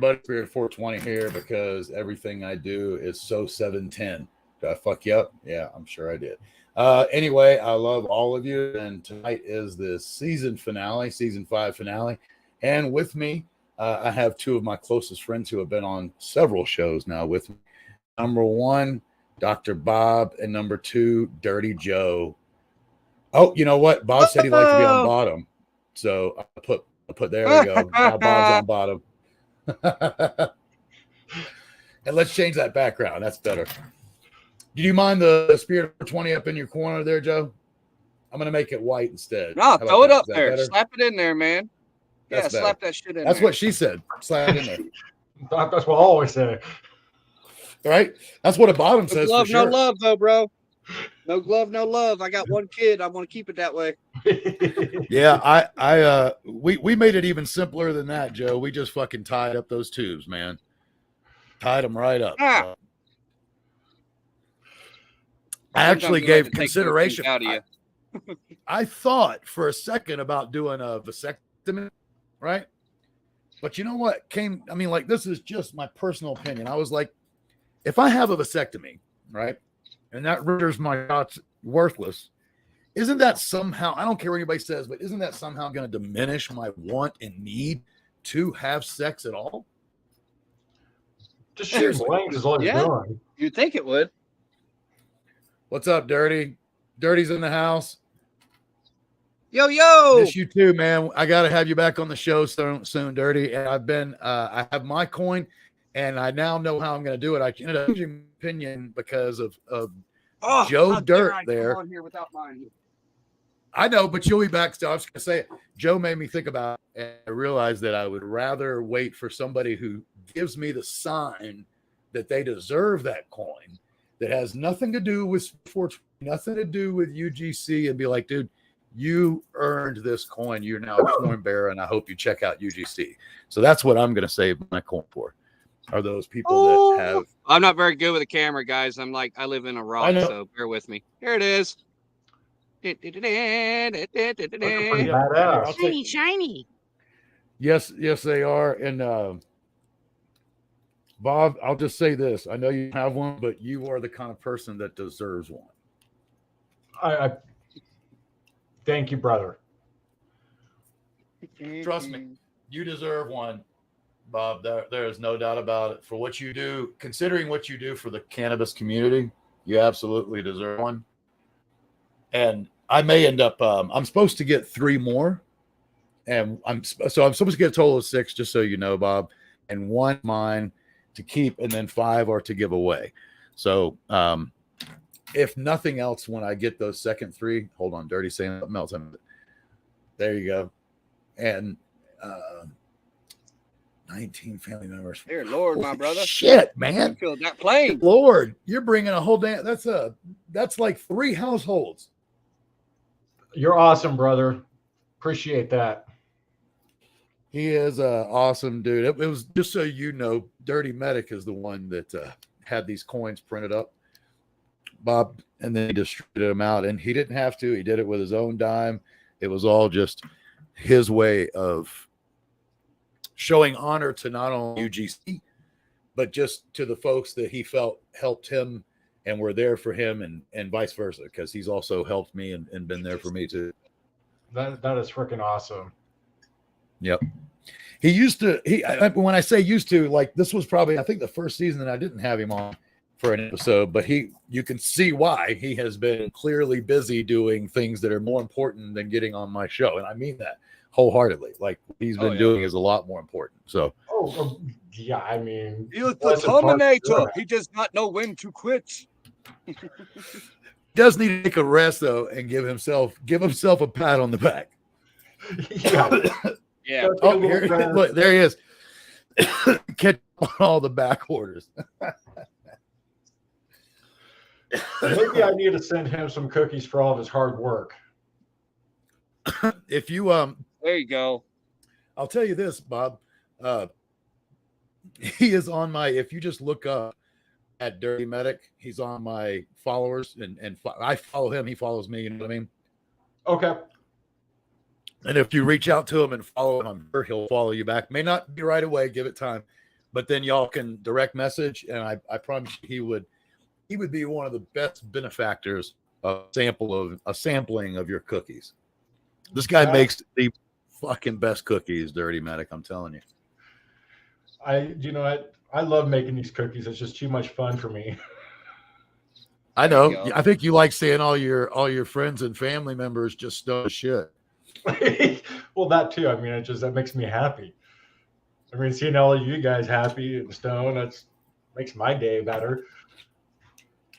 everybody? Spirit 420 here because everything I do is so 710. Did I fuck you up? Yeah, I'm sure I did. Anyway, I love all of you, and tonight is the season 5 finale. And with me, I have two of my closest friends who have been on several shows now with me. Number one, Dr. Bob, and number two, Dirty Joe. Oh, you know what? Bob said he'd like to be on bottom. So I put there we go. Now Bob's on bottom. And let's change that background. That's better. Do you mind the Spirit 20 up in your corner there, Joe? I'm going to make it white instead. No, throw it up there. Better? Slap it in there, man. That's yeah, slap that shit in there. That's what she said. Slap it in there. That's what I always say. Right? That's what a bottom says. Glove, for sure. No love, though, bro. No glove, no love. I got one kid. I want to keep it that way. Yeah, we made it even simpler than that, Joe. We just fucking tied up those tubes, man. Tied them right up. I actually gave consideration. I thought for a second about doing a vasectomy, right? But you know what this is just my personal opinion. I was like, if I have a vasectomy, right, and that renders my shots worthless, isn't that somehow, I don't care what anybody says, but isn't that somehow going to diminish my want and need to have sex at all? Just shoot blank is all you're doing. You'd think it would. What's up, Dirty? Dirty's in the house. Yo. Miss you too, man. I got to have you back on the show soon, Dirty. And I have my coin, and I now know how I'm going to do it. I ended up changing my opinion because of Joe Dirt there. On here without mine. I know, but you'll be back. So I was going to say it. Joe made me think about it, and I realized that I would rather wait for somebody who gives me the sign that they deserve that coin, that has nothing to do with sports, nothing to do with UGC, and be like, dude, you earned this coin. You're now a coin bearer, and I hope you check out UGC. So that's what I'm going to save my coin for. Are those people that have? I'm not very good with the camera, guys. I live in a rock, so bear with me. Here it is. Shiny. Yes, they are. And Bob, I'll just say this. I know you have one, but you are the kind of person that deserves one. I thank you, brother. Trust me, you deserve one, Bob. There is no doubt about it. For what you do, considering what you do for the cannabis community, you absolutely deserve one. And I may end up, I'm supposed to get 3 more. And I'm supposed to get a total of 6, just so you know, Bob. And 1 mine to keep, and then 5 are to give away. So if nothing else, when I get those second 3, hold on, Dirty saying something else. There you go. And 19 family members. Dear Lord, my brother. Shit, man. I feel that plane. Lord, you're bringing a whole damn. That's like 3 households. You're awesome, brother. Appreciate that. He is an awesome dude. It was just so you know, Dirty Medic is the one that had these coins printed up, Bob, and then he distributed them out. And he didn't have to. He did it with his own dime. It was all just his way of showing honor to not only UGC, but just to the folks that he felt helped him and were there for him, and vice versa, because he's also helped me and been there for me too. That is freaking awesome. Yep. When I say used to, like, this was probably, I think, the first season that I didn't have him on for an episode, but you can see why he has been clearly busy doing things that are more important than getting on my show. And I mean that wholeheartedly. Like, what he's been doing is a lot more important. So, yeah, I mean, he was the Terminator. He does not know when to quit. Does need to take a rest though and give himself a pat on the back. Yeah. Oh, look, there he is. Catch all the back orders. Maybe I need to send him some cookies for all of his hard work. If you there you go. I'll tell you this, Bob. He is on my. If you just look up at Dirty Medic, he's on my followers, and I follow him. He follows me. You know what I mean? Okay. And if you reach out to him and follow him, I'm sure he'll follow you back. May not be right away. Give it time. but then y'all can direct message, and I promise you he would be one of the best benefactors of a sampling of your cookies. This guy makes the fucking best cookies, Dirty Medic. I'm telling you. I love making these cookies. It's just too much fun for me. I know. I think you like seeing all your friends and family members just stone shit. Well, that too. I mean, that makes me happy. I mean, seeing all of you guys happy and stoned, makes my day better.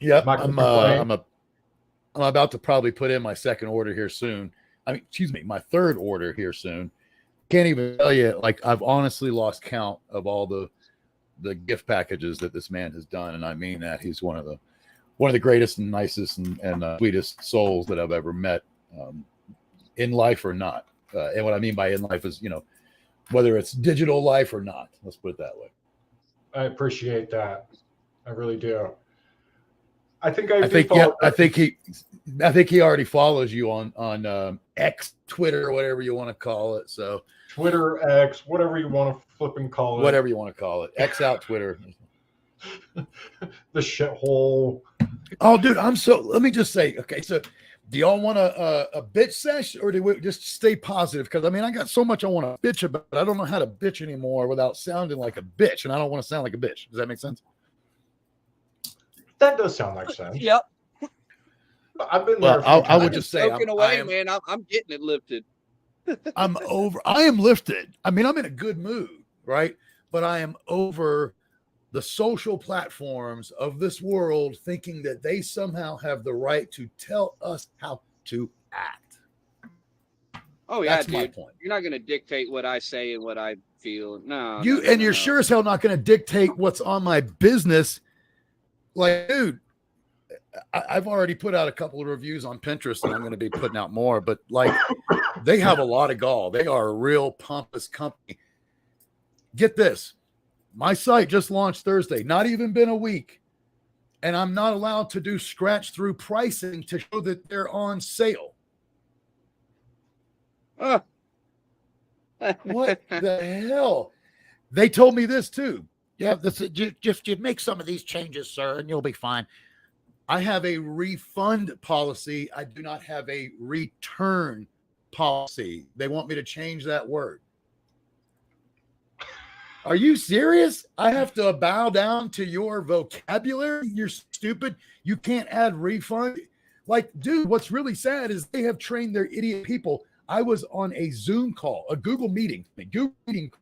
Yep. I'm about to probably put in my second order here soon. My third order here soon. Can't even tell you, like, I've honestly lost count of all the gift packages that this man has done. And I mean that. He's one of the greatest and nicest and sweetest souls that I've ever met, in life or not. And what I mean by in life is, whether it's digital life or not. Let's put it that way. I appreciate that. I really do. I think he already follows you on X, Twitter, whatever you want to call it. So Twitter, X, whatever you want to flipping call it. Whatever you want to call it. X out Twitter. The shithole. Oh, dude, let me just say, okay, so do y'all want a bitch sesh, or do we just stay positive? Because I got so much I want to bitch about, but I don't know how to bitch anymore without sounding like a bitch, and I don't want to sound like a bitch. Does that make sense? That does sound like sense. Yep. I've been there. I would just say, man. I'm getting it lifted. I am lifted. I'm in a good mood, right? But I am over the social platforms of this world thinking that they somehow have the right to tell us how to act. Oh yeah, that's dude. my point. You're not going to dictate what I say and what I feel. No. You're sure as hell not going to dictate what's on my business. Like, dude, I've already put out a couple of reviews on Pinterest, and I'm going to be putting out more, but like, they have a lot of gall. They are a real pompous company. Get this. My site just launched Thursday, not even been a week, and I'm not allowed to do scratch through pricing to show that they're on sale. What the hell? They told me this too. Yeah, just you make some of these changes, sir, and you'll be fine. I have a refund policy. I do not have a return policy. They want me to change that word. Are you serious? I have to bow down to your vocabulary? You're stupid. You can't add refund. Like, dude, what's really sad is they have trained their idiot people. I was on a Zoom call, a Google meeting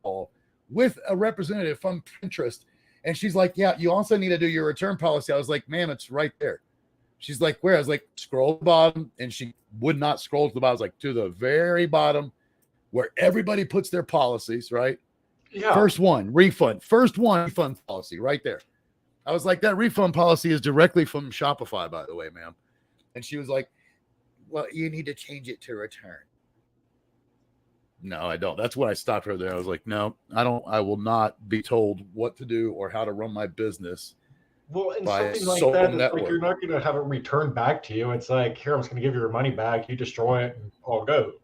call with a representative from Pinterest. And she's like, yeah, you also need to do your return policy. I was like, ma'am, it's right there. She's like, where? I was like, scroll to the bottom. And she would not scroll to the bottom. I was like, to the very bottom where everybody puts their policies, right? Yeah. First one, refund policy right there. I was like, that refund policy is directly from Shopify, by the way, ma'am. And she was like, well, you need to change it to return. No, I don't. That's when I stopped her there. I was like, no, I don't. I will not be told what to do or how to run my business. Well, and something like that, it's like you're not going to have it returned back to you. It's like, here, I'm just going to give you your money back. You destroy it, and I'll go.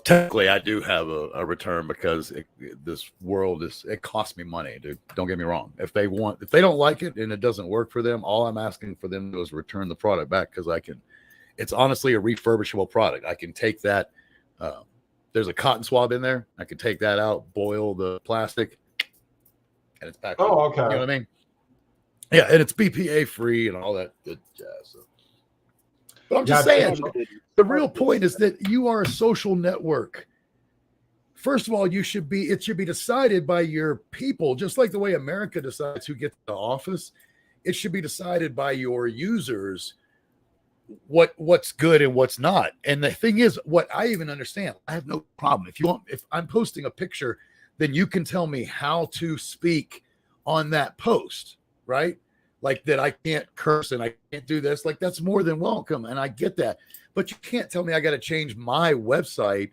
Technically, I do have a return because this world it costs me money, dude. Don't get me wrong. If they don't like it and it doesn't work for them, all I'm asking for them to do is return the product back because I can. It's honestly a refurbishable product. I can take that. There's a cotton swab in there. I can take that out, boil the plastic, and it's back. Oh, okay. You know what I mean? Yeah, and it's BPA free and all that good jazz. So. But I'm just saying, the real point is that you are a social network. First of all, it should be decided by your people, just like the way America decides who gets to if it should be decided by your users. What's good and what's not. And the thing is, what I even understand, I have no problem. If I'm posting a picture, then you can tell me how to speak on that post, right? Like that I can't curse and I can't do this. Like that's more than welcome. And I get that. But you can't tell me I got to change my website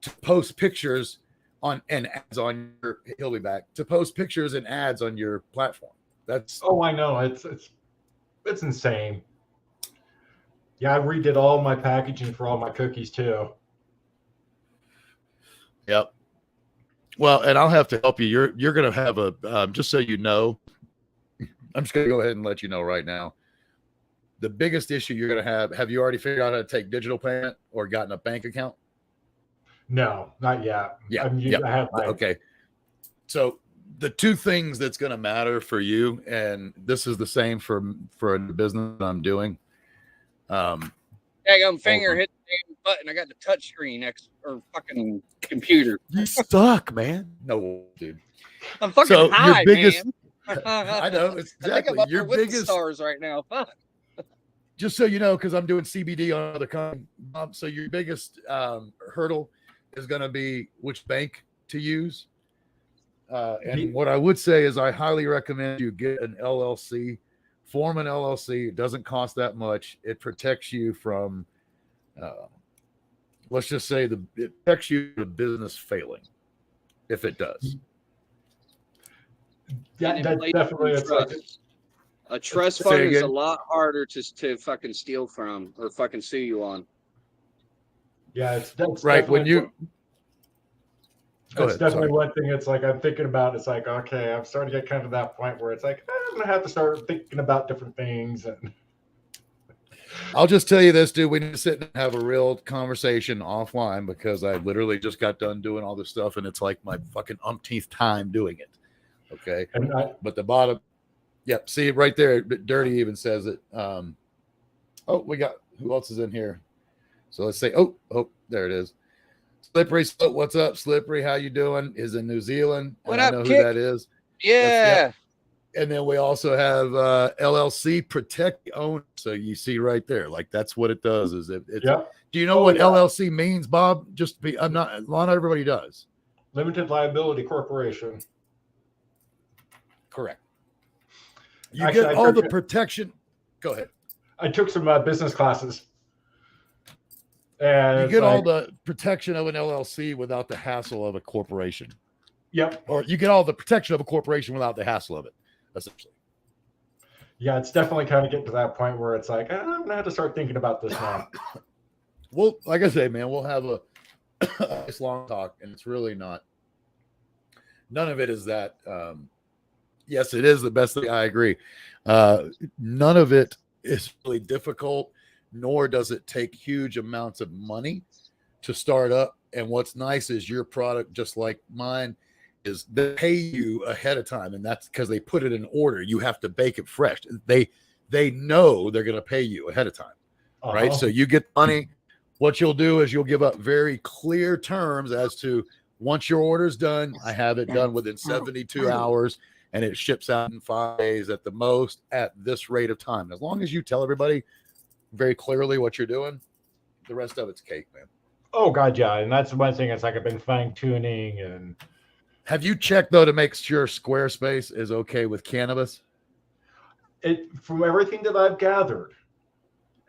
to post pictures and ads on your, he'll be back, to post pictures and ads on your platform. That's. Oh, I know. It's insane. Yeah, I redid all my packaging for all my cookies too. Yep. Well, and I'll have to help you. You're going to have a just so you know. I'm just going to go ahead and let you know right now. The biggest issue you're going to have you already figured out how to take digital payment or gotten a bank account? No, not yet. Yeah. I have my Okay. So the two things that's going to matter for you, and this is the same for the business I'm doing. Daggum finger hit the damn button. I got the touch screen or fucking computer. You suck, man. No, dude. I'm fucking high, your biggest, man. I know it's exactly I think I'm up your there with biggest the stars right now. Fuck. Just so you know, because I'm doing CBD on other companies. So your biggest hurdle is going to be which bank to use. And what I would say is I highly recommend you get an LLC, form an LLC. It doesn't cost that much. It protects you from, let's just say it protects you from business failing, if it does. Yeah, that definitely. It's like a trust fund is a lot harder to fucking steal from or fucking sue you on. Yeah, that's right. When you that's definitely one thing. It's like I'm thinking about. It's like, okay, I'm starting to get kind of that point where it's like I'm gonna have to start thinking about different things. And I'll just tell you this, dude. We need to sit and have a real conversation offline because I literally just got done doing all this stuff, and it's like my fucking umpteenth time doing it. Okay, but the bottom, yep. See it right there. Dirty even says it. Oh, we got who else is in here? So let's say, oh, there it is. Slippery, what's up, Slippery? How you doing? Is in New Zealand. What up, I know Kick? who that is. Yeah. And then we also have LLC protect the owner. So you see right there, like that's what it does. Is it? Do you know what LLC means, Bob? Not everybody does. Limited Liability Corporation. Correct. You get all the protection. Go ahead. I took some business classes. And you get all the protection of an LLC without the hassle of a corporation. Yep. Or you get all the protection of a corporation without the hassle of it, essentially. Yeah, it's definitely kind of getting to that point where it's like, I'm going to have to start thinking about this now. Well, like I say, man, we'll have a nice long talk, and it's really not. None of it is that. Yes, it is the best thing. I agree. None of it is really difficult, nor does it take huge amounts of money to start up. And what's nice is your product, just like mine, is they pay you ahead of time, and that's because they put it in order. You have to bake it fresh. They know they're going to pay you ahead of time, right? So you get money. What you'll do is you'll give up very clear terms as to once your order's done, I have it done within 72 hours. And it ships out in 5 days at the most at this rate of time. As long as you tell everybody very clearly what you're doing, the rest of it's cake, man. Oh, God, yeah. And that's one thing. It's like I've been fine-tuning. And have you checked, though, to make sure Squarespace is okay with cannabis? From everything that I've gathered,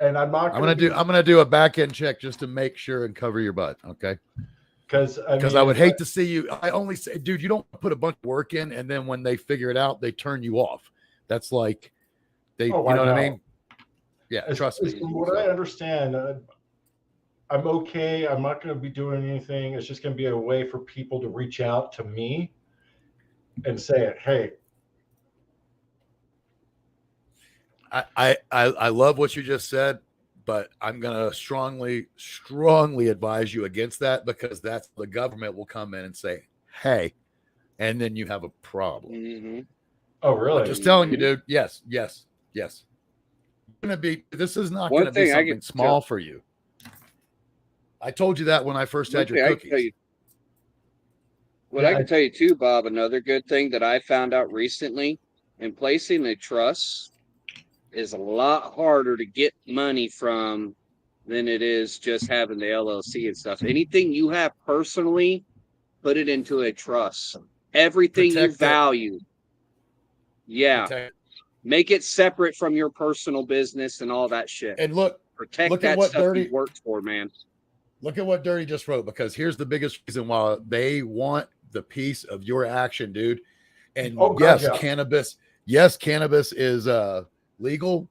and I'm gonna do a back-end check just to make sure and cover your butt, okay? Because I would hate to see you. I only say, dude, you don't put a bunch of work in, and then when they figure it out, they turn you off. That's like you know what I mean? Yeah, trust me. From what I understand, I'm okay. I'm not going to be doing anything. It's just going to be a way for people to reach out to me and say, "Hey." I love what you just said. But I'm going to strongly advise you against that because that's the government will come in and say, hey, and then you have a problem. Mm-hmm. Oh, really? I'm just telling you, dude. Yes. This is not going to be something small for you. I told you that when I first had your cookies. I can tell you too, Bob, another good thing that I found out recently in placing a trust is a lot harder to get money from than it is just having the LLC and stuff. Anything you have personally, put it into a trust. Everything you value. Yeah. Make it separate from your personal business and all that shit. And look that at what stuff you worked for, man. Look at what Dirty just wrote, because here's the biggest reason why they want the piece of your action, dude. And cannabis is legal,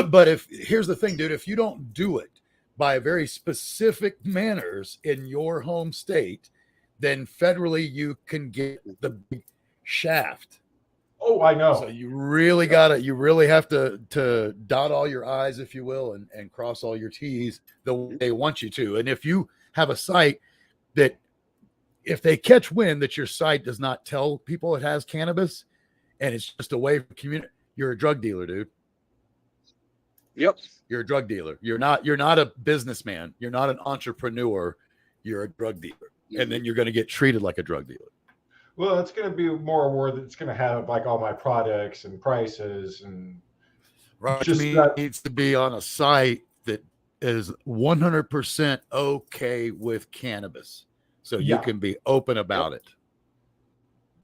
but here's the thing, dude, if you don't do it by very specific manners in your home state, then federally you can get the big shaft. Oh, I know. So you really have to dot all your I's, if you will, and cross all your T's the way they want you to. And if you have a site that, if they catch wind that your site does not tell people it has cannabis and it's just a way for community, you're a drug dealer, dude. Yep. You're a drug dealer. You're not a businessman. You're not an entrepreneur. You're a drug dealer. Mm-hmm. And then you're going to get treated like a drug dealer. Well, it's going to be more where it's going to have like all my products and prices and right. Just needs to be on a site that is 100% okay with cannabis. So you can be open about it.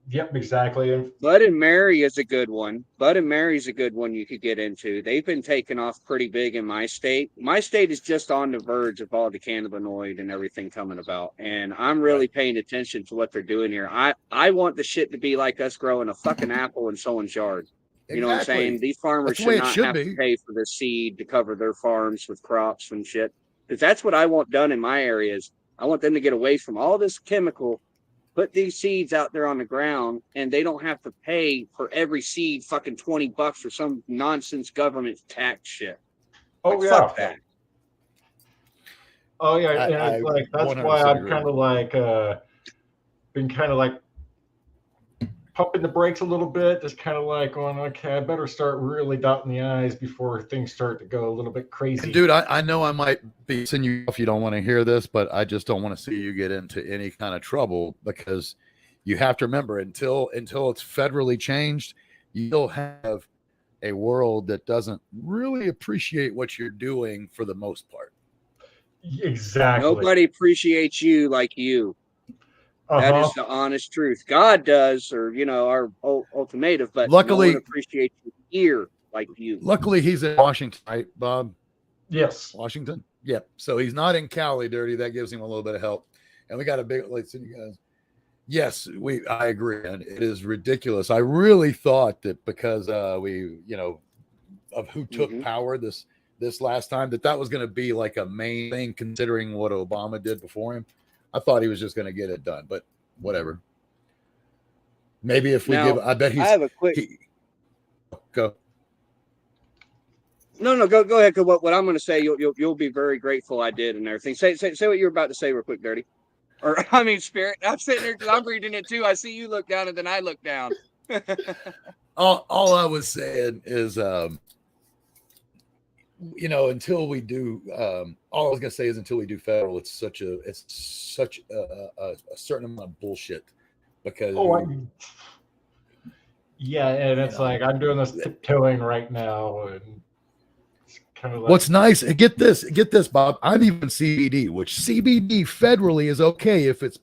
Yep, exactly. Bud and Mary is a good one. Bud and Mary's a good one you could get into. They've been taking off pretty big in my state. My state is just on the verge of all the cannabinoid and everything coming about. And I'm really paying attention to what they're doing here. I want the shit to be like us growing a fucking apple in someone's yard. You know what I'm saying? These farmers should not have to pay for the seed to cover their farms with crops and shit. Because that's what I want done in my areas. I want them to get away from all this chemical, put these seeds out there on the ground, and they don't have to pay for every seed fucking $20 for some nonsense government tax shit. Oh, like, yeah. Fuck that. Oh, yeah. And it's like, that's why I'm kind of like, been kind of like pumping the brakes a little bit, just kind of like going, okay, I better start really dotting the I's before things start to go a little bit crazy. And dude, I know I might be sending you off. You don't want to hear this, but I just don't want to see you get into any kind of trouble, because you have to remember, until it's federally changed, you'll have a world that doesn't really appreciate what you're doing for the most part. Exactly. Nobody appreciates you like you. That is the honest truth. God does, or our ultimatum, but luckily, no one appreciates you here like you. Luckily, he's in Washington, right, Bob? Yes, Washington. Yep. So he's not in Cali, dirty. That gives him a little bit of help. And we got a big. Let's see, you guys. Yes, I agree, and it is ridiculous. I really thought that because we, of who took power this last time, that was going to be like a main thing, considering what Obama did before him. I thought he was just going to get it done, but whatever. Maybe if we give, I bet he's. I have a quick. Go. No, go ahead. Cause what I'm going to say, you'll be very grateful I did and everything. Say what you're about to say real quick, Dirty. Or I mean, Spirit. I'm sitting there because I'm reading it too. I see you look down and then I look down. all I was saying is, until we do, all I was gonna say is until we do federal, it's such a certain amount of bullshit, because and it's like I'm doing this tiptoeing right now, and it's kind of like, what's nice. Get this, Bob. I'm even CBD, which CBD federally is okay if it's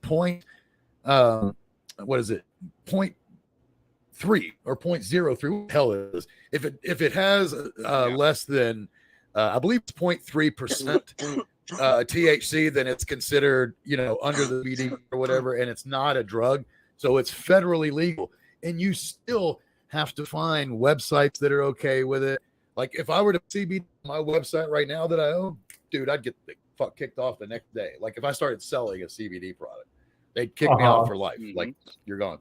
what is it, 0.3 or 0.03? What the hell it is? If it has less than I believe it's 0.3% THC, then it's considered, under the CBD or whatever, and it's not a drug. So it's federally legal. And you still have to find websites that are okay with it. Like if I were to CBD my website right now that I own, dude, I'd get the fuck kicked off the next day. Like if I started selling a CBD product, they'd kick me out for life. Like, you're gone.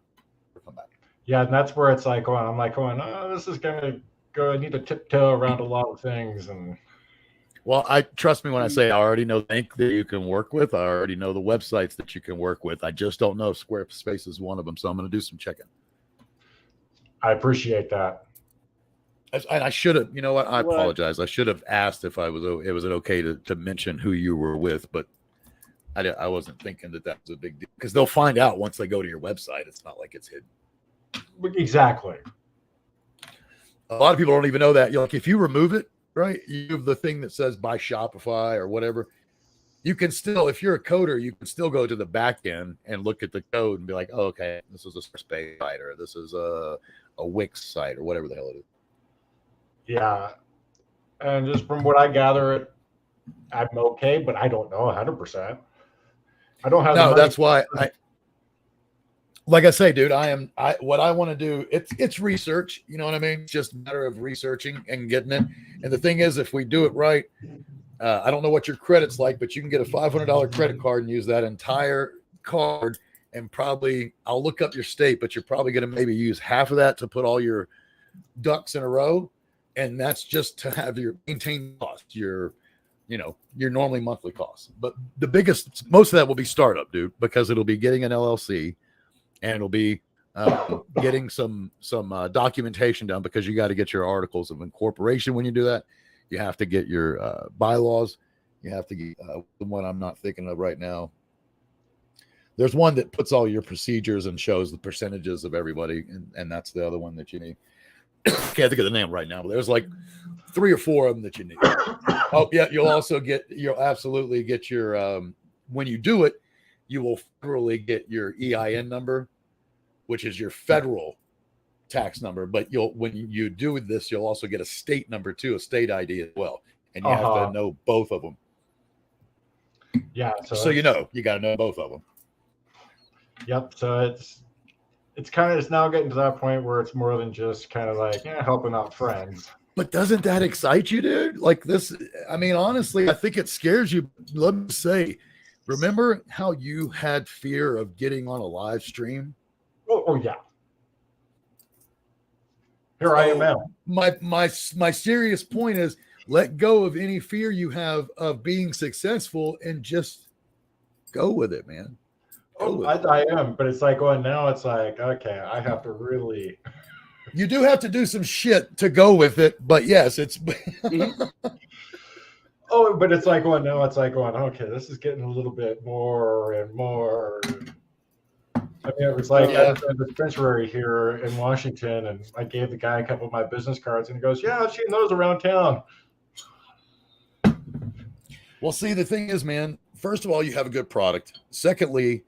Come back. Yeah, and that's where it's like, this is going to go. I need to tiptoe around a lot of things. And well, trust me when I say I already know the ink that you can work with. I already know the websites that you can work with. I just don't know if Squarespace is one of them. So I'm going to do some checking. I appreciate that. And I should have, I apologize. I should have asked if it was okay to mention who you were with, but I wasn't thinking that was a big deal, because they'll find out once they go to your website. It's not like it's hidden. Exactly. A lot of people don't even know that. Like if you remove it, right, you have the thing that says by Shopify or whatever. You can still, if you're a coder, you can still go to the back end and look at the code and be like, oh, okay, this is a Squarespace site, or this is a Wix site, or whatever the hell it is. Yeah. And just from what I gather, I'm okay, but I don't know 100%. I don't have. No, that's why like I say, dude, what I want to do, it's research, you know what I mean? It's just a matter of researching and getting it. And the thing is, if we do it right, I don't know what your credit's like, but you can get a $500 credit card and use that entire card and probably I'll look up your state, but you're probably going to maybe use half of that to put all your ducks in a row. And that's just to have your maintain cost, your normally monthly costs. But most of that will be startup, dude, because it'll be getting an LLC and it'll be getting some documentation done, because you got to get your articles of incorporation when you do that. You have to get your bylaws. You have to get the one I'm not thinking of right now. There's one that puts all your procedures and shows the percentages of everybody, and that's the other one that you need. Can't think of the name right now, but there's like 3 or 4 of them that you need. Oh yeah, you'll absolutely get your when you do it, you will federally get your EIN number, which is your federal tax number. But when you do this, you'll also get a state number too, a state ID as well, and you have to know both of them. Yeah, so you got to know both of them. Yep. So it's now getting to that point where it's more than just kind of like helping out friends. But doesn't that excite you, dude? Like this, I mean, honestly, I think it scares you. Let me say, remember how you had fear of getting on a live stream? Oh yeah. Here I am now. My serious point is, let go of any fear you have of being successful and just go with it, man. I am, but it's like now it's like, okay, I have to really. You do have to do some shit to go with it, but yes, it's. Oh, but it's like now it's like okay, this is getting a little bit more and more. I mean, it was like I was at the dispensary here in Washington, and I gave the guy a couple of my business cards, and he goes, "Yeah, I've seen those around town." Well, see, the thing is, man, first of all, you have a good product. Secondly,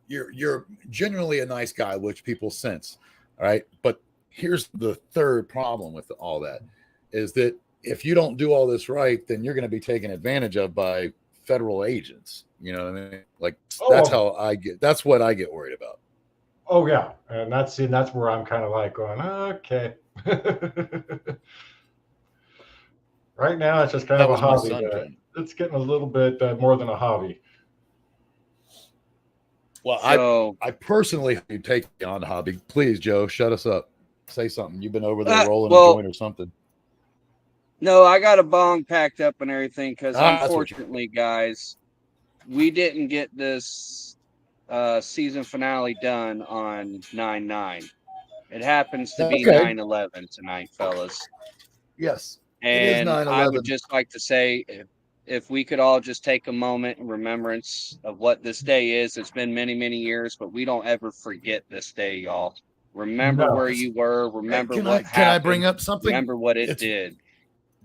you're generally a nice guy, which people sense. All right. But here's the third problem with all that is that if you don't do all this right, then you're going to be taken advantage of by federal agents. You know what I mean? Like that's what I get worried about. Oh yeah. And that's where I'm kind of like going, okay. Right now, it's just kind of a hobby. It's getting a little bit more than a hobby. Well, I personally take it on the hobby. Please, Joe, shut us up. Say something. You've been over there rolling a joint or something. No, I got a bong packed up and everything because unfortunately, guys, we didn't get this season finale done on 9/9. It happens to be 9/11 tonight, fellas. Yes. And I would just like to say, if we could all just take a moment in remembrance of what this day is. It's been many, many years, but we don't ever forget this day, y'all. Remember where you were. Remember what happened. Can I bring up something? Remember what it did.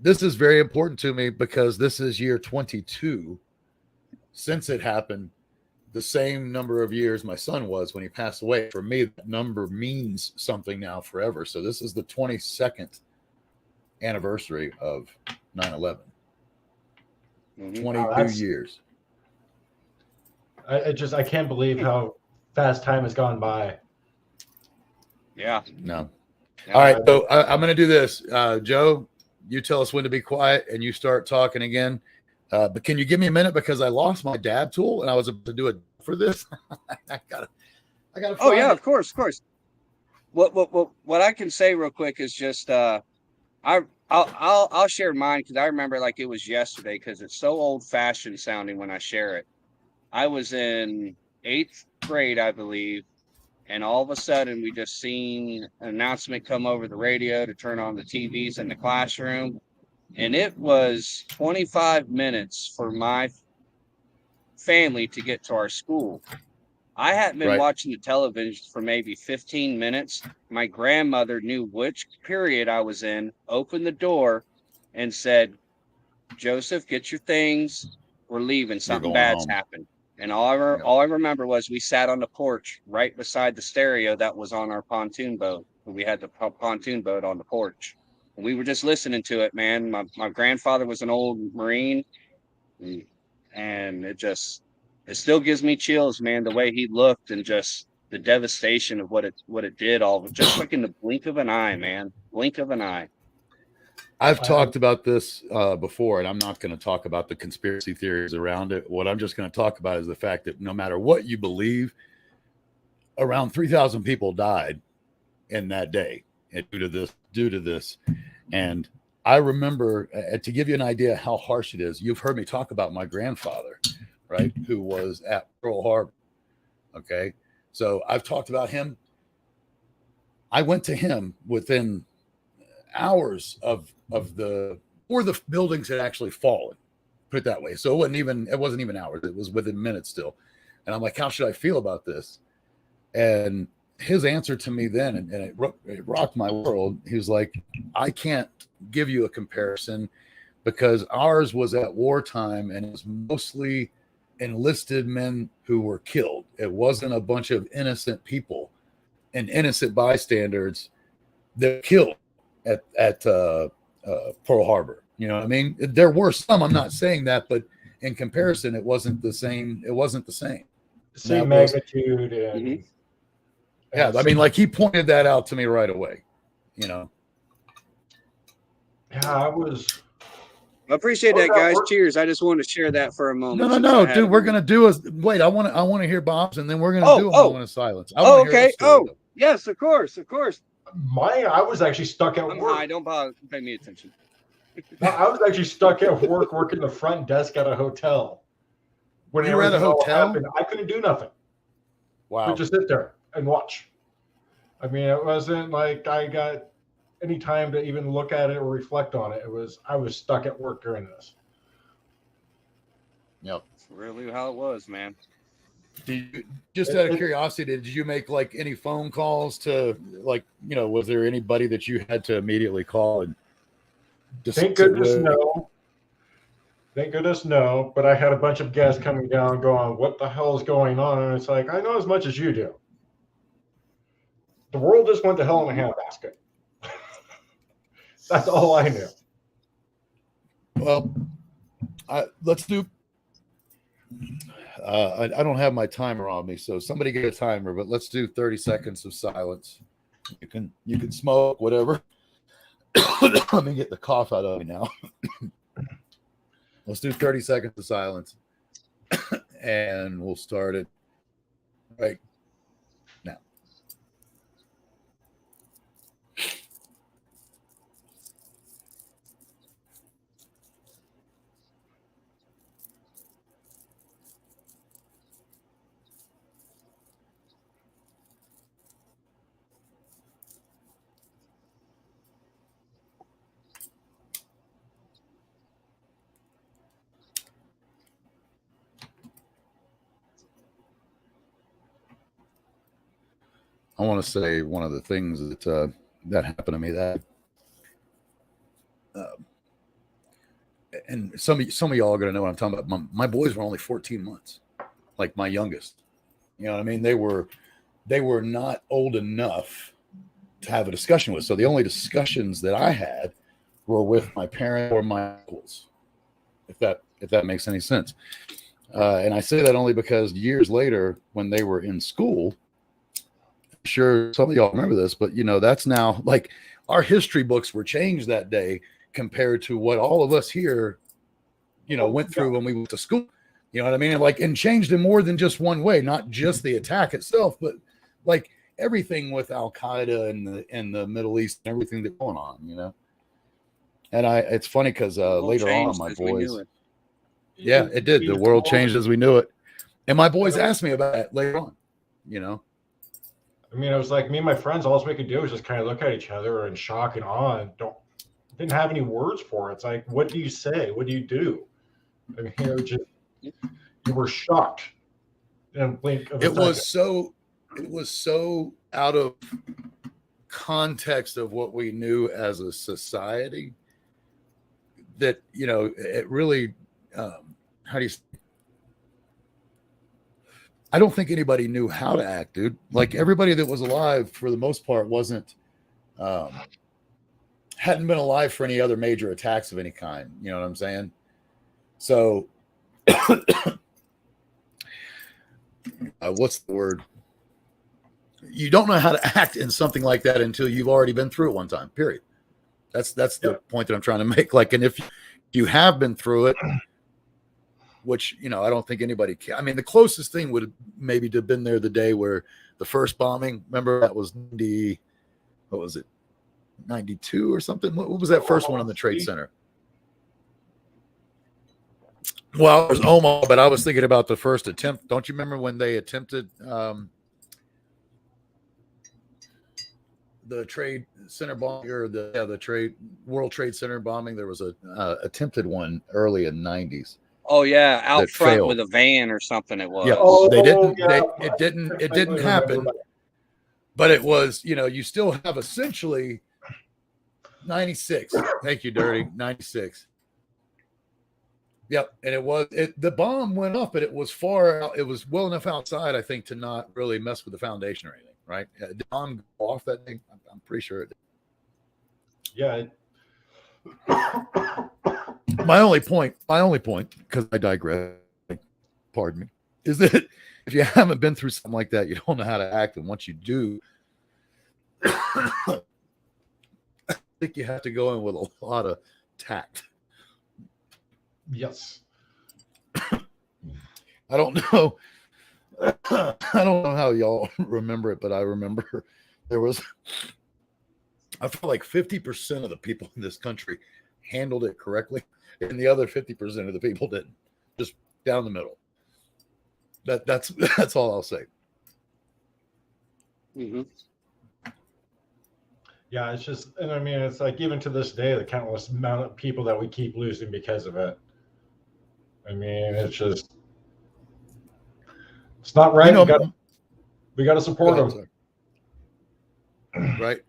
This is very important to me because this is year 22 since it happened. The same number of years my son was when he passed away. For me, that number means something now forever. So this is the 22nd anniversary of 9/11. 22 years. I can't believe how fast time has gone by. Yeah. No. All right. So I'm going to do this. Joe, you tell us when to be quiet and you start talking again. But can you give me a minute because I lost my dab tool and I was about to do it for this. I gotta. Oh yeah, of course. What I can say real quick is just I'll share mine because I remember like it was yesterday because it's so old fashioned sounding when I share it. I was in 8th grade, I believe, and all of a sudden we just seen an announcement come over the radio to turn on the TVs in the classroom, and it was 25 minutes for my family to get to our school. I hadn't been watching the television for maybe 15 minutes. My grandmother knew which period I was in, opened the door, and said, "Joseph, get your things. We're leaving. Something bad's happened." And all I remember was we sat on the porch right beside the stereo that was on our pontoon boat. We had the pontoon boat on the porch. And we were just listening to it, man. My grandfather was an old Marine, and it still gives me chills, man, the way he looked and just the devastation of what it did all just like in the blink of an eye, man. Blink of an eye. I've talked about this before, and I'm not going to talk about the conspiracy theories around it. What I'm just going to talk about is the fact that no matter what you believe, around 3,000 people died in that day due to this. And I remember, to give you an idea how harsh it is, you've heard me talk about my grandfather, right, who was at Pearl Harbor. Okay, so I've talked about him. I went to him within hours of the buildings had actually fallen, put it that way. So it wasn't even hours, it was within minutes still. And I'm like, how should I feel about this? And his answer to me then, and it rocked my world, he was like, I can't give you a comparison because ours was at wartime and it was mostly enlisted men who were killed. It wasn't a bunch of innocent people and innocent bystanders that killed at Pearl Harbor. You know what I mean? There were some, I'm not saying that, but in comparison, it wasn't the same. It wasn't the same. Same magnitude. And, yeah, I mean, like he pointed that out to me right away, you know. Yeah, I appreciate that, guys. Cheers. I just wanted to share that for a moment. No, dude. We're gonna do wait. I want to hear Bob's, and then we're gonna do a moment of silence. Okay. Yes, of course. I was actually stuck at work. High. Don't bother. Pay me attention. I was actually stuck at work working the front desk at a hotel. When you were at a hotel, happened, I couldn't do nothing. Wow. I could just sit there and watch. I mean, it wasn't like I got any time to even look at it or reflect on it. I was stuck at work during this. Yep. That's really how it was, man. Just out of curiosity, did you make like any phone calls to, like, you know, was there anybody that you had to immediately call and thank goodness no. Thank goodness no. But I had a bunch of guests coming down going, what the hell is going on? And it's like, I know as much as you do. The world just went to hell in a handbasket. That's all I knew. Well, let's do. I don't have my timer on me, so somebody get a timer. But let's do 30 seconds of silence. You can smoke whatever. Let me get the cough out of me now. Let's do 30 seconds of silence, and we'll start it right now. I want to say one of the things that happened to me that, and some of y'all are gonna know what I'm talking about. My boys were only 14 months, like my youngest. You know what I mean? They were not old enough to have a discussion with. So the only discussions that I had were with my parents or my uncles, if that makes any sense. And I say that only because years later, when they were in school. Sure, some of y'all remember this, but you know, that's now like our history books were changed that day compared to what all of us here, you know, went through when we went to school. You know what I mean? And changed in more than just one way, not just the attack itself, but like everything with Al Qaeda and the Middle East and everything that's going on, you know. And it's funny because later on, my boys, yeah, it did. The world changed as we knew it, and my boys asked me about it later on, you know. I mean, it was like me and my friends, all we could do was just kind of look at each other in shock and awe and didn't have any words for it. It's like, what do you say? What do you do? I mean, you were shocked. And blink of a second. It was so out of context of what we knew as a society that, you know, it really, how do you say? I don't think anybody knew how to act, dude. Like everybody that was alive for the most part hadn't been alive for any other major attacks of any kind. You know what I'm saying? So what's the word? You don't know how to act in something like that until you've already been through it one time, period. That's the point that I'm trying to make. Like, and if you have been through it, which, I don't think anybody can. I mean, the closest thing would maybe have been there the day where the first bombing, remember, that was 90, what was it, 92 or something? What was that first one on the Trade Center? Well, it was Omaha, but I was thinking about the first attempt. Don't you remember when they attempted the Trade Center bombing, or the World Trade Center bombing? There was a attempted one early in the 90s. Oh yeah, out front failed with a van or something. It was. Yeah, they didn't. It didn't happen. But it was, you still have essentially 96. Thank you, Dirty. 96. Yep, and the bomb went off, but it was far out. It was well enough outside, I think, to not really mess with the foundation or anything. Right? Did the bomb go off that thing? I'm pretty sure it did. Yeah. My only point, because I digress, pardon me, is that if you haven't been through something like that, you don't know how to act. And once you do, I think you have to go in with a lot of tact. Yes. I don't know how y'all remember it, but I remember there was, I feel like 50% of the people in this country handled it correctly, and the other 50% of the people didn't. Just down the middle. That's all I'll say. Mm-hmm. Yeah, it's just, and I mean, it's like even to this day, the countless amount of people that we keep losing because of it. I mean, it's just, it's not right. We got to support them. Right.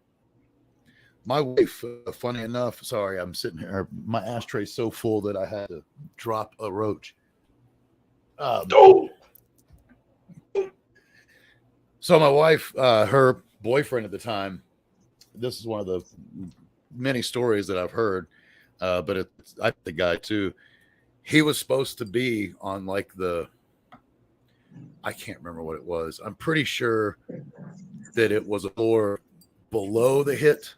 My wife, funny enough, sorry, I'm sitting here. My ashtray's so full that I had to drop a roach. So my wife, her boyfriend at the time, this is one of the many stories that I've heard, but I the guy too. He was supposed to be on like I can't remember what it was. I'm pretty sure that it was a floor below the hit,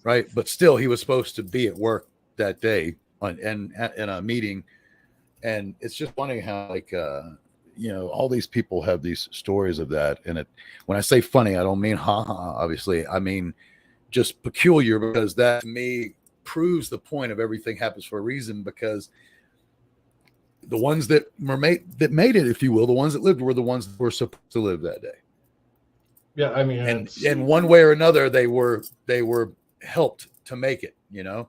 right? But still, he was supposed to be at work that day in a meeting. And it's just funny how, like, all these people have these stories of that. And when I say funny, I don't mean ha-ha, obviously. I mean just peculiar, because that, to me, proves the point of everything happens for a reason, because the ones that made it, if you will, the ones that lived were the ones that were supposed to live that day. Yeah, I mean, and one way or another, they were helped to make it. The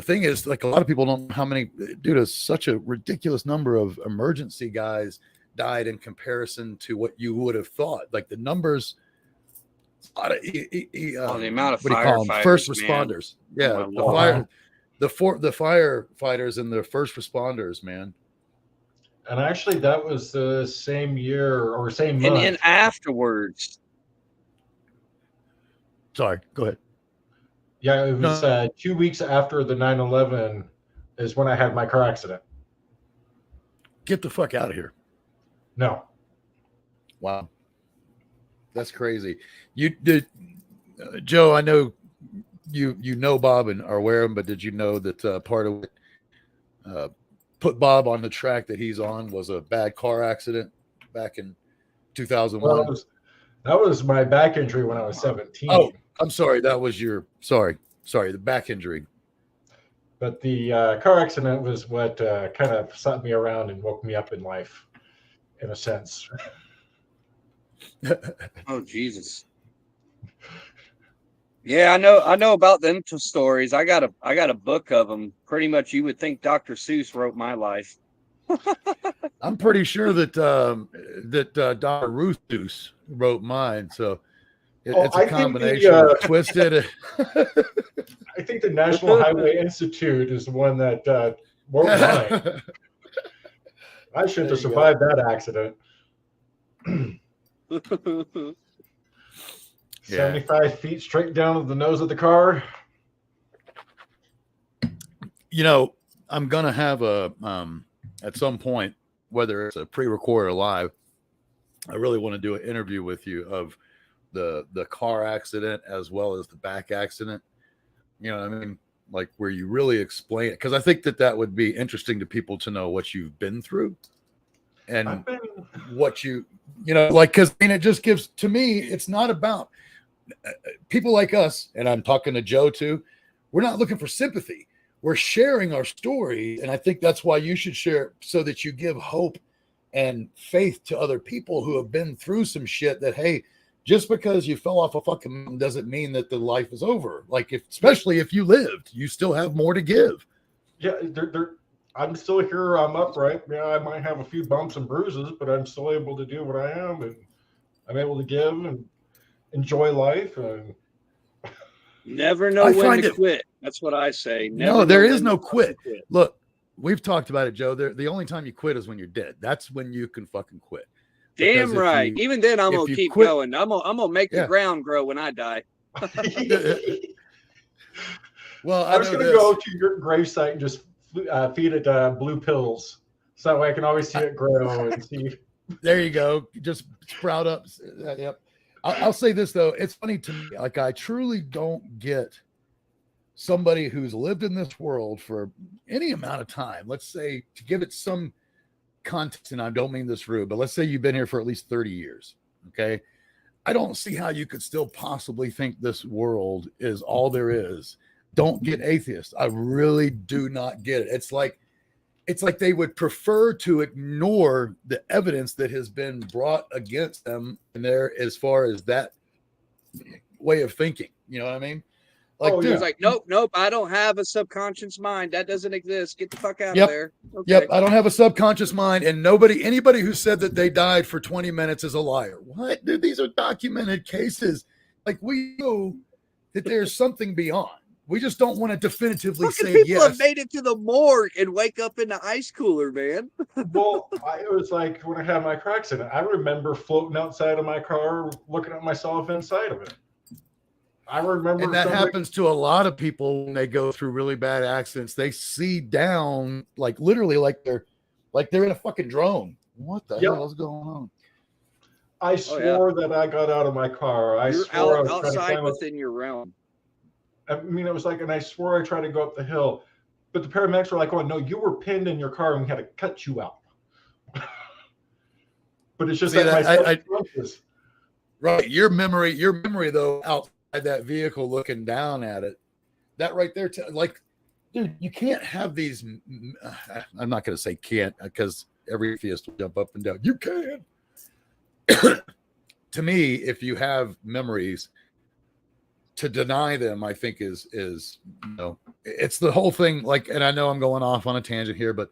thing is, like, a lot of people don't know how many, due to such a ridiculous number of emergency guys died in comparison to what you would have thought. Like the numbers, the amount of firefighters, first responders, the firefighters and the first responders, man. And actually, that was the same year or same month. And afterwards. Sorry, go ahead. Yeah, it was 2 weeks after the 9/11 is when I had my car accident. Get the fuck out of here. No. Wow. That's crazy. You did, Joe, I know you know Bob and are aware of him, but did you know that part of what put Bob on the track that he's on was a bad car accident back in 2001? Well, that was my back injury when I was 17. Oh, I'm sorry. That was your, sorry, the back injury. But the car accident was what kind of set me around and woke me up in life, in a sense. Oh, Jesus. Yeah, I know about them stories. I got a book of them. Pretty much, you would think Dr. Seuss wrote my life. I'm pretty sure that Dr. Ruth Seuss wrote mine. So it's a combination of twisted. I think the National Highway Institute is the one that wrote mine. I shouldn't have survived that accident. 75 feet straight down to the nose of the car. I'm gonna have at some point, whether it's a pre-record or live, I really want to do an interview with you of the car accident as well as the back accident, You know what I mean? Like where you really explain it. Because I think that would be interesting to people to know what you've been through and what you know, like, because I mean, it just gives, to me, it's not about people like us, and I'm talking to Joe too. We're not looking for sympathy. We're sharing our story. And I think that's why you should share, so that you give hope and faith to other people who have been through some shit that, hey, just because you fell off a fucking mountain doesn't mean that the life is over. Like, especially if you lived, you still have more to give. Yeah, I'm still here. I'm upright. Yeah, I might have a few bumps and bruises, but I'm still able to do what I am, and I'm able to give and enjoy life. And never know when to quit. That's what I say. No, there is no quit. Look, we've talked about it, Joe. The only time you quit is when you're dead. That's when you can fucking quit. Damn right. Even then, I'm gonna keep going. I'm gonna make the ground grow when I die. Well, I was gonna go to your gravesite and just feed it blue pills, so that way I can always see it grow and see. There you go. Just sprout up. Yep. I'll say this though. It's funny to me. Like, I truly don't get somebody who's lived in this world for any amount of time. Let's say, to give it some context, and I don't mean this rude, but let's say you've been here for at least 30 years. Okay. I don't see how you could still possibly think this world is all there is. Don't get atheist. I really do not get it. It's like they would prefer to ignore the evidence that has been brought against them in there, as far as that way of thinking. You know what I mean? Like, dude, it's like, nope, I don't have a subconscious mind. That doesn't exist. Get the fuck out of there. Okay. Yep, I don't have a subconscious mind, and anybody who said that they died for 20 minutes is a liar. What? Dude, these are documented cases. Like, we know that there's something beyond. We just don't want to definitively say yes. People have made it to the morgue and wake up in the ice cooler, man. Well, it was like when I had my car accident. I remember floating outside of my car, looking at myself inside of it. I remember, and that happens to a lot of people when they go through really bad accidents. They see down, like literally, like they're in a fucking drone. What the hell is going on? I swore that I got out of my car. You're outside within your realm. I mean, it was like, and I swore I tried to go up the hill, but the paramedics were like, "Oh no, you were pinned in your car, and we had to cut you out." But it's just right. Your memory though, outside that vehicle, looking down at it, that right there, like, dude, you can't have these. I'm not going to say can't, because every atheist will jump up and down. You can. To me, if you have memories, to deny them, I think is it's the whole thing. Like, and I know I'm going off on a tangent here, but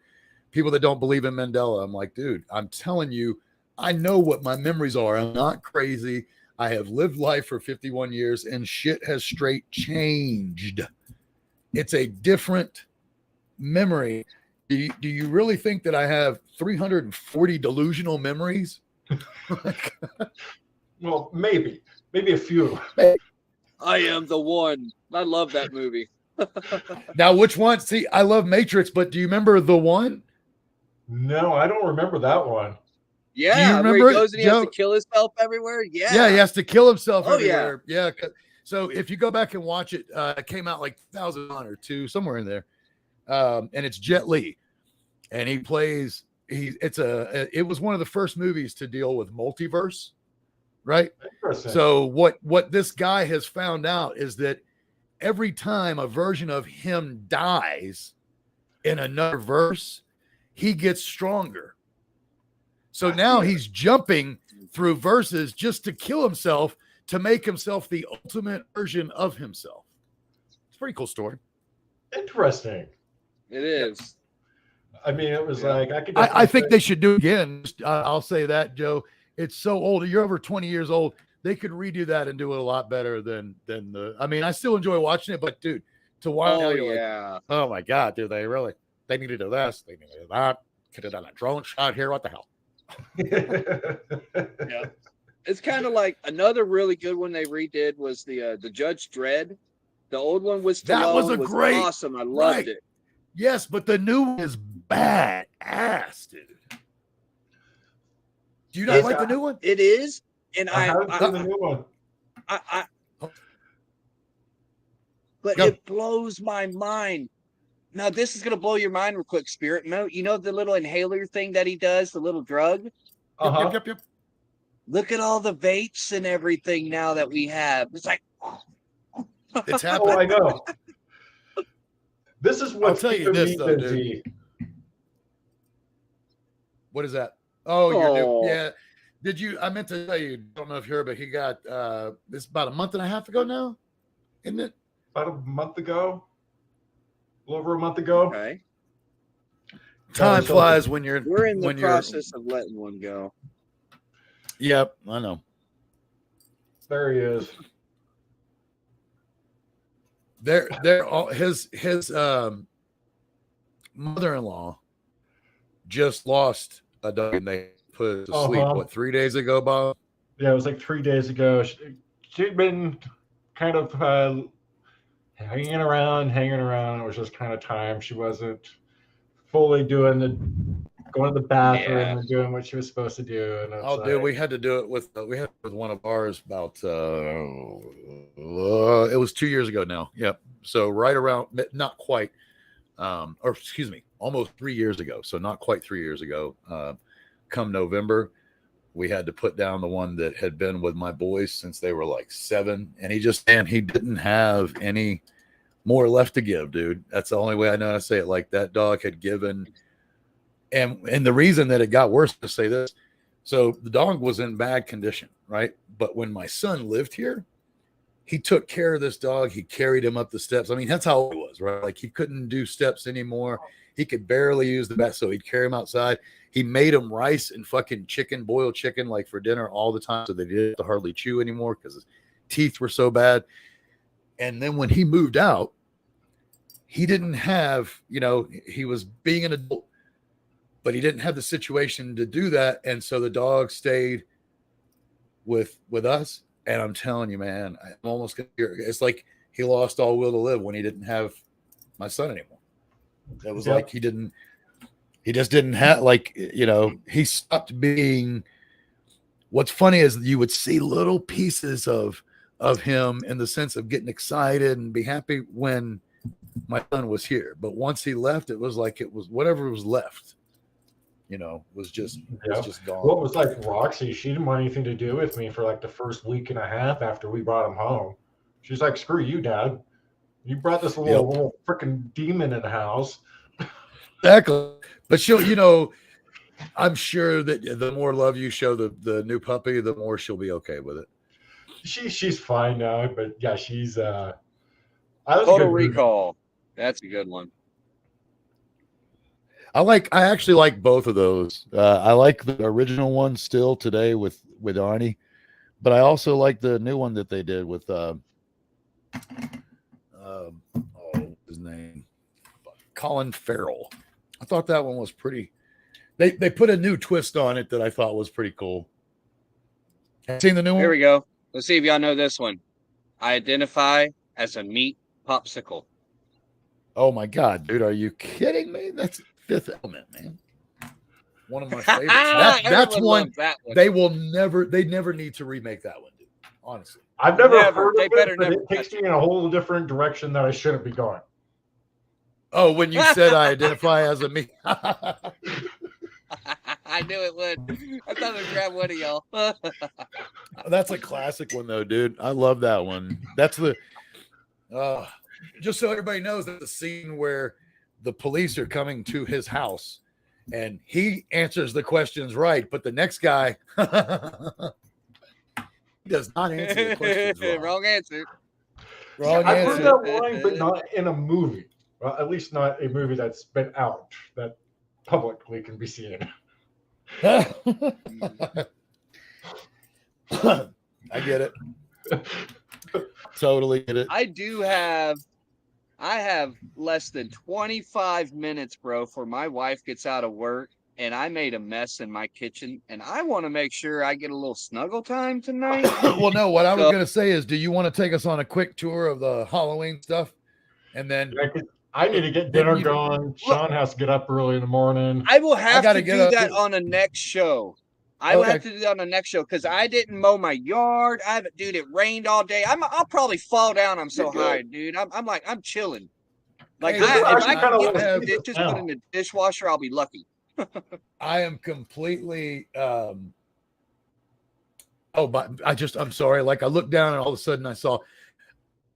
people that don't believe in Mandela, I'm like, dude, I'm telling you, I know what my memories are. I'm not crazy. I have lived life for 51 years, and shit has straight changed. It's a different memory. Do you really think that I have 340 delusional memories? Well, maybe a few. I am the one. I love that movie. Now, which one? See, I love Matrix, but do you remember The One? No, I don't remember that one. Yeah, where he goes and he has to kill himself everywhere. Yeah. Yeah, he has to kill himself everywhere. Yeah. So if you go back and watch it, it came out like 2001 or 2, somewhere in there. And it's Jet Li. And he plays, it was one of the first movies to deal with multiverse. Right. So what this guy has found out is that every time a version of him dies in another verse, he gets stronger. So now he's jumping through verses just to kill himself, to make himself the ultimate version of himself. It's a pretty cool story. Interesting. It is. I mean, it was like, I think they should do it again. I'll say that, Joe. It's so old. You're over 20 years old. They could redo that and do it a lot better than I mean, I still enjoy watching it, but dude, to watch now, you're like, oh my God, dude, they need to do this. They need to do that. Could have done a drone shot here. What the hell? Yeah. It's kind of like another really good one they redid was the Judge Dredd. The old one was great, awesome. I loved it. Yes, but the new one is bad ass, dude. Do you not like the new one? It is, and I haven't seen the new one. But it blows my mind. Now, this is going to blow your mind real quick, Spirit. You know the little inhaler thing that he does, the little drug? Yep. Look at all the vapes and everything now that we have. It's like, it's happening. Oh, I know. This is what's I'll tell you this, though, dude. What is that? Oh, you're new. Yeah. Did you? I meant to tell you. Don't know if you heard, but he got this about a month and a half ago now, isn't it? About a month ago. A little over a month ago. Okay. Time flies when you're. We're in the process of letting one go. Yep, I know. There he is. His mother-in-law just lost a dog and they put it to sleep 3 days ago, Bob? Yeah, it was like 3 days ago. She'd been kind of hanging around. It was just kind of time. She wasn't fully going to the bathroom and doing what she was supposed to do. And dude, we had to do it with one of ours about it was 2 years ago now. Yep. So right around, not quite, or excuse me, almost 3 years ago. So not quite 3 years ago. Come November, we had to put down the one that had been with my boys since they were like 7, and he didn't have any more left to give, dude. That's the only way I know how to say it. Like, that dog had given. And the reason that it got worse, to say this, so the dog was in bad condition, right? But when my son lived here, he took care of this dog. He carried him up the steps. I mean, that's how it was, right? Like, he couldn't do steps anymore. He could barely use the bath, so he'd carry him outside. He made him rice and fucking chicken, boiled chicken, like for dinner all the time, so they didn't have to hardly chew anymore because his teeth were so bad. And then when he moved out, he didn't have, he was being an adult, but he didn't have the situation to do that. And so the dog stayed with us. And I'm telling you, man, I'm almost going to hear it's like he lost all will to live when he didn't have my son anymore. It was like he just didn't have, like, he stopped being. What's funny is you would see little pieces of him in the sense of getting excited and be happy when my son was here. But once he left, it was like it was whatever was left. Was just gone. What was like Roxy? She didn't want anything to do with me for like the first week and a half after we brought him home. She's like, "Screw you, Dad. You brought this little freaking demon in the house." Exactly. But she'll, I'm sure that the more love you show the new puppy, the more she'll be okay with it. She's fine now, but yeah, she's Total Recall. That's a good one. I actually like both of those. I like the original one still today with Arnie, but I also like the new one that they did with his name, Colin Farrell. I thought that one was pretty. They put a new twist on it that I thought was pretty cool. Have you seen the new one? Here we go. Let's see if y'all know this one. I identify as a meat popsicle. Oh my God, dude! Are you kidding me? That's Fifth Element, man. One of my favorites. That's one. They never need to remake that one, dude. Honestly, I've never heard of it, but it takes me in a whole different direction that I shouldn't be going. Oh, when you said I identify as a me. I knew it would. I thought it would grab one of y'all. That's a classic one, though, dude. I love that one. That's the. Just so everybody knows, that's the scene where the police are coming to his house and he answers the questions right, but the next guy does not answer the questions right. Wrong answer. I've heard that line, but not in a movie. Well, at least not a movie that's been out that publicly can be seen. I get it. Totally get it. I have less than 25 minutes, bro, for my wife gets out of work and I made a mess in my kitchen and I want to make sure I get a little snuggle time tonight. Well, no, what I was going to say is, do you want to take us on a quick tour of the Halloween stuff? And then I need to get dinner going. Sean has to get up early in the morning. I will have to do that on a next show. I will have to do that on the next show because I didn't mow my yard. I haven't, dude. It rained all day. I'll probably fall down. I'm so high, dude. I'm chilling. Like if I can get the dishes put in the dishwasher, I'll be lucky. I am completely. But I'm sorry. Like I looked down and all of a sudden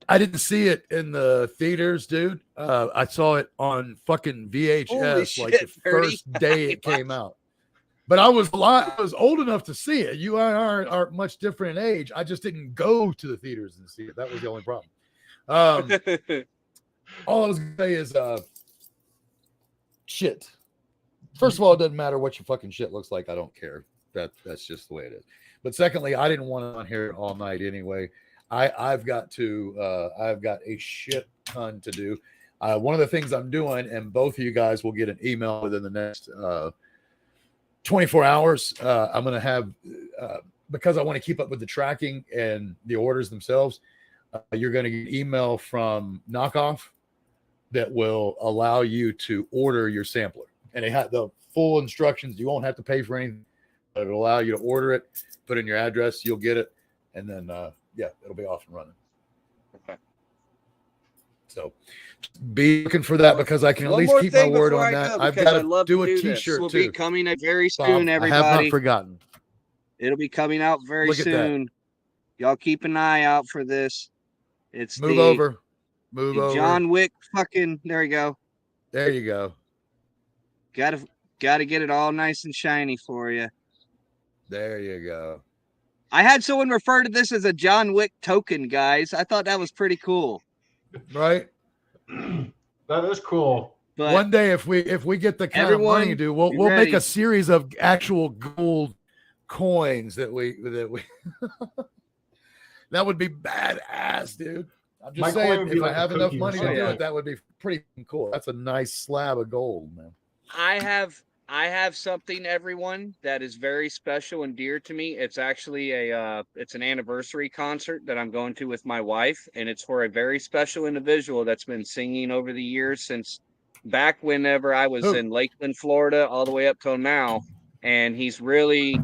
I didn't see it in the theaters, dude. I saw it on fucking VHS like the first day it came out. But I was old enough to see it. You and I aren't much different in age. I just didn't go to the theaters and see it. That was the only problem. All I was gonna say is shit. First of all, it doesn't matter what your fucking shit looks like. I don't care. That's just the way it is. But secondly, I didn't want to on here all night anyway. I've got a shit ton to do. One of the things I'm doing, and both of you guys will get an email within the next 24 hours. I'm going to have, because I want to keep up with the tracking and the orders themselves, you're going to get an email from Knockoff that will allow you to order your sampler. And they have the full instructions. You won't have to pay for anything. It'll allow you to order it, put in your address, you'll get it, and then, it'll be off and running. Okay. So be looking for that because I can at least keep my word on that. I've got to do a t-shirt too. Will be coming out very soon, everybody. I have not forgotten. It'll be coming out very soon. Y'all keep an eye out for this. It's Move over. John Wick fucking, there we go. There you go. Got to get it all nice and shiny for you. There you go. I had someone refer to this as a John Wick token, guys. I thought that was pretty cool. Right? That is cool. But one day, if we get the kind of money to do, we'll make a series of actual gold coins that we that would be badass, dude. I'm just saying, if I have enough money to do it, that would be pretty cool. That's a nice slab of gold, man. I have something, everyone, that is very special and dear to me. It's actually it's an anniversary concert that I'm going to with my wife, and it's for a very special individual that's been singing over the years since back whenever I was in Lakeland, Florida, all the way up till now. And he's really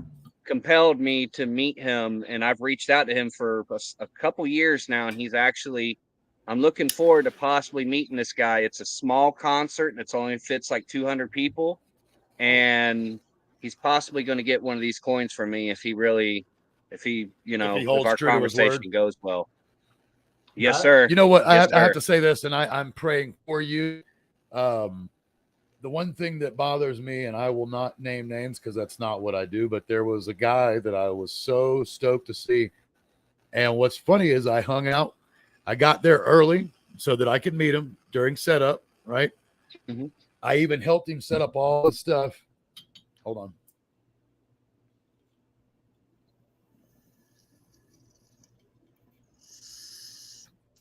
compelled me to meet him, and I've reached out to him for a couple years now, and I'm looking forward to possibly meeting this guy. It's a small concert, and it's only fits like 200 people. And he's possibly going to get one of these coins from me if our conversation goes well. Yes, sir. You know what? I have to say this, and I'm praying for you. The one thing that bothers me, and I will not name names because that's not what I do, but there was a guy that I was so stoked to see. And what's funny is I hung out. I got there early so that I could meet him during setup, right? Mm-hmm. I even helped him set up all the stuff. Hold on.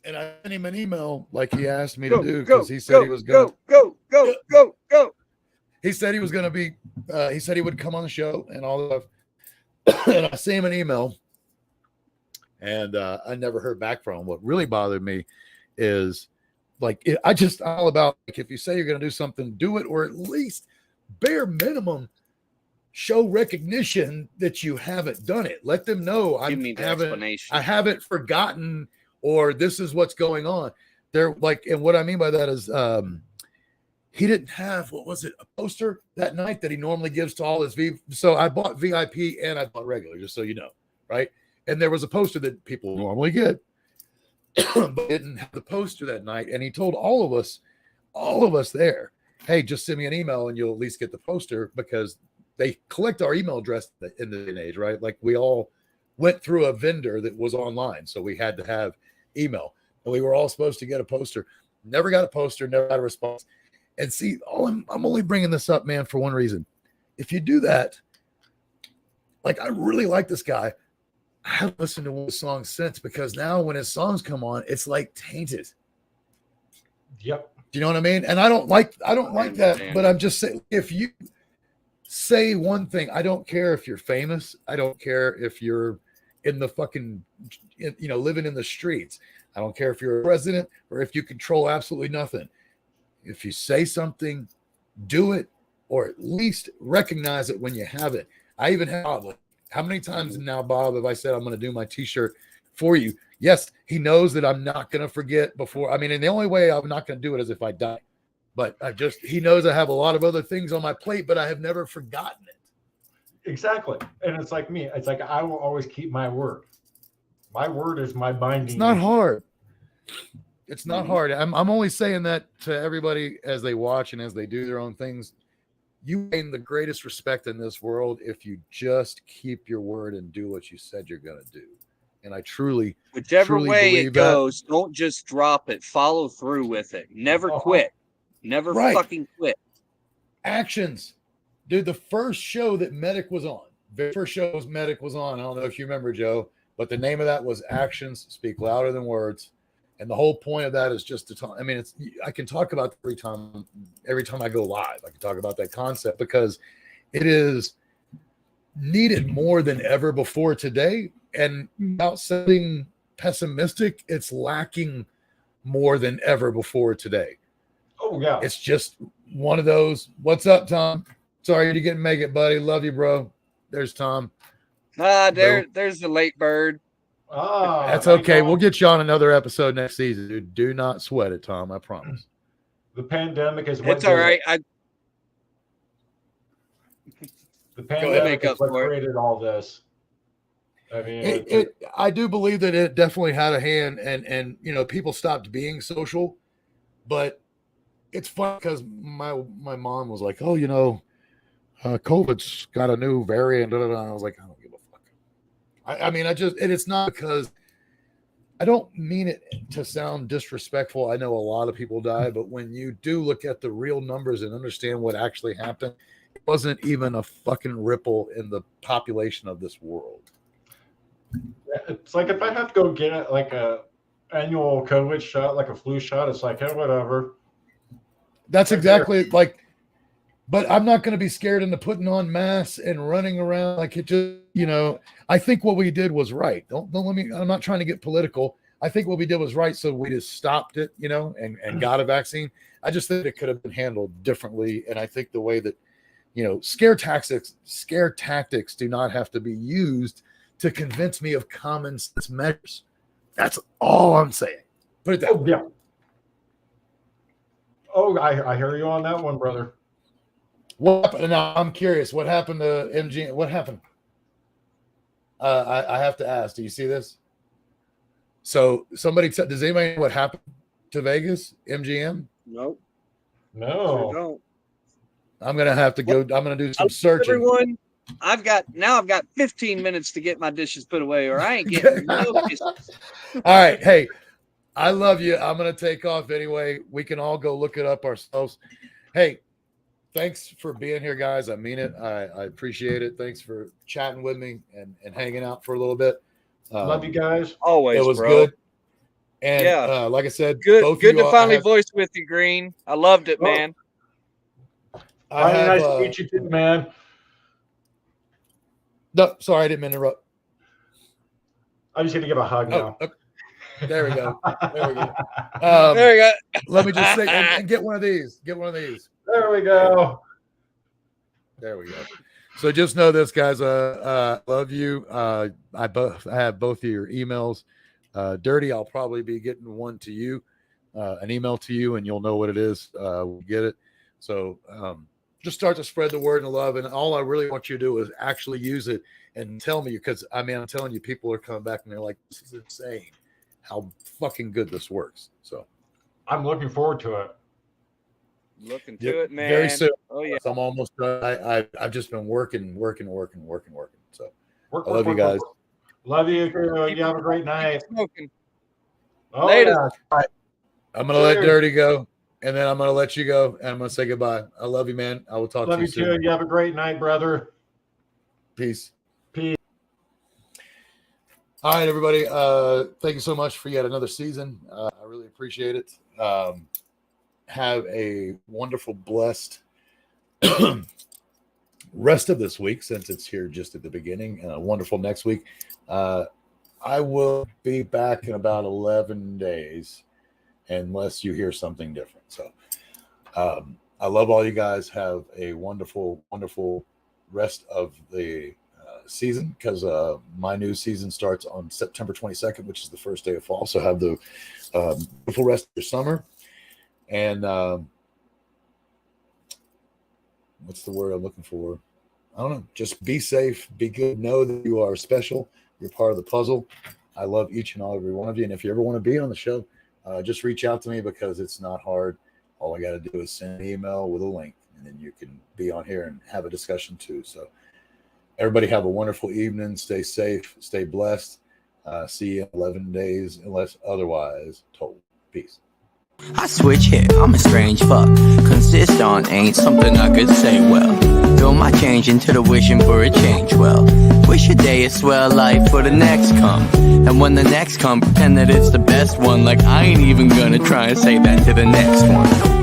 And I sent him an email like he asked me to do because he said he was going to go. He said he was going to be, he said he would come on the show and all that stuff. And I sent him an email and I never heard back from him. What really bothered me is, I'm all about, if you say you're going to do something, do it, or at least bare minimum show recognition that you haven't done it. Let them know I haven't forgotten, or this is what's going on. And what I mean by that is he didn't have, a poster that night that he normally gives to all his so I bought VIP and I bought regular, just so you know, right? And there was a poster that people normally get. But didn't have the poster that night, and he told all of us there, hey, just send me an email and you'll at least get the poster, because they collect our email address in the day and age, right? Like we all went through a vendor that was online, so we had to have email, and we were all supposed to get a poster. Never got a poster, never got a response. And see, I'm only bringing this up, man, for one reason. If you do that, I really like this guy. I haven't listened to one of his songs since, because now when his songs come on, it's like tainted. Yep. Do you know what I mean? And I don't like that, but I'm just saying, if you say one thing, I don't care if you're famous. I don't care if you're in the fucking, living in the streets. I don't care if you're a president or if you control absolutely nothing. If you say something, do it, or at least recognize it when you have it. I even have, like, how many times now, Bob, have I said I'm going to do my t-shirt for you? Yes, he knows that I'm not going to forget before. I mean, and the only way I'm not going to do it is if I die. But he knows I have a lot of other things on my plate, but I have never forgotten it. Exactly. And it's like me. It's like I will always keep my word. My word is my binding. It's not hard. It's not hard. I'm only saying that to everybody as they watch and as they do their own things. You gain the greatest respect in this world if you just keep your word and do what you said you're going to do. And I truly, whichever truly way believe it goes, don't just drop it. Follow through with it. Never quit. Never fucking quit. Actions. Dude, the first show that Medic was on, very first show Medic was on, I don't know if you remember, Joe, but the name of that was Actions Speak Louder Than Words. And the whole point of that is just to talk. I mean, I can talk about every time I go live. I can talk about that concept because it is needed more than ever before today. And without sounding pessimistic, it's lacking more than ever before today. Oh, yeah. It's just one of those. What's up, Tom? Sorry you didn't make it, buddy. Love you, bro. There's Tom. There's the late bird. That's okay. We'll get you on another episode next season, dude. Do not sweat it, Tom. I promise. The pandemic is what. It's all right. The pandemic is what created all this. I mean, I do believe that it definitely had a hand, and you know, people stopped being social, but it's fun because my mom was like, "Oh, you know, COVID's got a new variant," and I was like, "I don't give a fuck." I mean, and it's not because I don't mean it to sound disrespectful. I know a lot of people die, but when you do look at the real numbers and understand what actually happened, it wasn't even a fucking ripple in the population of this world. It's like if I have to go get like a annual COVID shot, like a flu shot, it's like, hey, whatever. That's exactly like, but I'm not going to be scared into putting on masks and running around like it just, you know, I think what we did was right. Don't let me, I'm not trying to get political. I think what we did was right. So we just stopped it, you know, and got a vaccine. I just think it could have been handled differently. And I think the way that, you know, scare tactics do not have to be used to convince me of common sense measures. That's all I'm saying. Put it that way. Yeah. Oh, I hear you on that one, brother. What happened? Now I'm curious. What happened to MGM? What happened? I have to ask. Do you see this? So somebody said, does anybody know what happened to Vegas? MGM? Nope. No. Sure don't. I'm gonna have to go. I'm gonna do some searching. Everyone, I've got 15 minutes to get my dishes put away, or I ain't getting no dishes. All right, hey, I love you. I'm gonna take off anyway. We can all go look it up ourselves. Hey, thanks for being here, guys. I mean it. I appreciate it. Thanks for chatting with me and hanging out for a little bit. Love you guys. Always, it was bro. Good. And like I said, good to finally voice with you, Green. I loved it, man. Nice to meet you too, man. No, sorry, I didn't mean to interrupt. I'm just gonna give a hug now. Okay. There we go. There we go. There we go. Let me just say and get one of these. Get one of these. There we go. There we go. So just know this, guys. Love you. I have both of your emails. Dirty, I'll probably be getting one to you, an email to you, and you'll know what it is. We'll get it. So just start to spread the word and love. And all I really want you to do is actually use it and tell me, because I mean, I'm telling you, people are coming back and they're like, this is insane how fucking good this works. So I'm looking forward to it. Looking to it, man. Very soon. Oh yeah. I'm almost done. I've just been working. So I love you guys. Love you. You have a great night. Oh, later. Yeah. Right. I'm gonna let Dirty go, and then I'm gonna let you go, and I'm gonna say goodbye. I love you, man. I will talk to you soon. Love you too. You have a great night, brother. Peace. Peace. All right, everybody. Thank you so much for yet another season. I really appreciate it. Have a wonderful, blessed rest of this week, since it's here just at the beginning, and a wonderful next week. I will be back in about 11 days, unless you hear something different. So I love all you guys. Have a wonderful, wonderful rest of the season, because my new season starts on September 22nd, which is the first day of fall. So have the beautiful rest of your summer. And what's the word I'm looking for? I don't know. Just be safe, be good. Know that you are special. You're part of the puzzle. I love each and every one of you. And if you ever want to be on the show, just reach out to me, because it's not hard. All I got to do is send an email with a link, and then you can be on here and have a discussion too. So everybody have a wonderful evening. Stay safe. Stay blessed. See you in 11 days, unless otherwise told. Peace. I switch hit, I'm a strange fuck. Consistent ain't something I could say well. Throw my change into the wishing for a change well. Wish a day is swell life for the next come. And when the next come, pretend that it's the best one. Like I ain't even gonna try and say that to the next one.